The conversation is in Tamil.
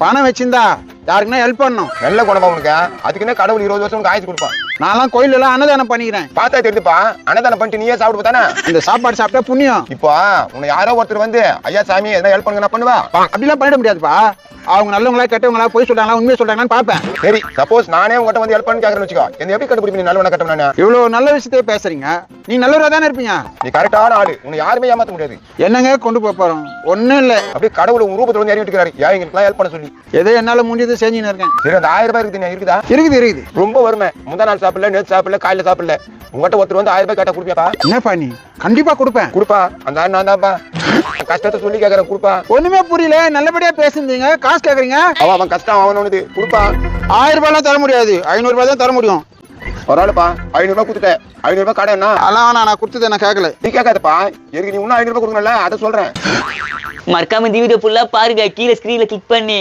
பணம் வச்சிருந்தா யாருக்குன்னா ஹெல்ப் பண்ணணும். நல்ல குணமா உனக்கு, அதுக்குன்னு கடவுள் 20 வருஷம் உனக்கு ஆயுசு கொடுப்பான். நான்லாம் கோயில் எல்லாம் அன்னதானம் பண்ணிக்கிறேன். பார்த்தா தெரிஞ்சுப்பா, அன்னதானம் பண்ணிட்டு நீயே சாப்பிட்டு தானே இந்த சாப்பாடு சாப்பிட்டா புண்ணியம். இப்போ உன்னை யாரோ ஒருத்தர் வந்து ஐயா சாமி எதனா ஹெல்ப் பண்ணுங்க நான் பண்ணுவா. அப்படிலாம் பண்ணிட முடியாதுப்பா. அவங்க நல்லவங்களா கெட்டவங்களா போய் சொல்றாங்களா உண்மையை சொல்றாங்களான்னு பாப்பேன். சரி, சப்போஸ் நானே உங்ககிட்ட வந்து ஹெல்ப் பண்ணி கேட்கறேன்னு வச்சுக்கோ, என்ன எப்படி கண்டுபிடிப்பீங்க நல்லவனா கட்டணும்? நானு இவ்வளவு நல்ல விஷயத்தையே பேசுறீங்க. நீ நல்லவரா தானே இருப்பீங்க. நீ கரெக்டான ஆளு, உன்னை யாருமே ஏமாத்த முடியாது. என்னங்க கொண்டு போக போறோம்? ஒண்ணும் இல்ல, அப்படியே கடவுள் உன் ரூபத்துல வந்து இறங்கிட்டு இருக்காரு, ஏன் எங்களுக்குலாம் ஹெல்ப் பண்ண சொல்லி. ஏதோ என்னால முடிஞ்சது செஞ்சுன்னு இருக்கேன். சரி, அந்த 1000 ரூபாய் இருக்குது, இருக்குதா? இருக்குது. ரொம்ப வருமே, முந்தா நாள் சாப்பிடல, நேற்று சாப்பிடல, காலையில சாப்பிடல, உங்ககிட்ட ஒருத்தர் வந்து 1000 ரூபாய் கேட்டா கொடுப்பியாப்பா? என்னப்பா நீ? கண்டிப்பா கொடுப்பேன். கொடுப்பா, அந்த ஆள் நான் தான்ப்பா, கஷ்டத்தை சொல்லி கேட்கறேன், கொடுப்பா. ஒண்ணுமே புரியல, நல்லபடியா பேசுறீங்க, காசு கேக்குறீங்க. அவன் கஷ்டம் அவனோடது, கொடுப்பா. 1000 ரூபாய்லாம் தர முடியாது, 500 ரூபாய் தான் தர முடியும். ஒரு ஆளுப்பா 500 ரூபாய் கொடுத்துட்டேன், 500 ரூபாய் கடை என்ன? அதெல்லாம் நான் கொடுத்ததை நான் கேட்கல. நீ கேட்காதப்பா, எதுக்கு நீ இன்னும் 500 ரூபாய் கொடுக்கணும்ல, அதை சொல்றேன். மறக்காம இந்த வீடியோ ஃபுல்லா பாருங்க, கீழே ஸ்கிரீன்ல கிளிக் பண்ணி.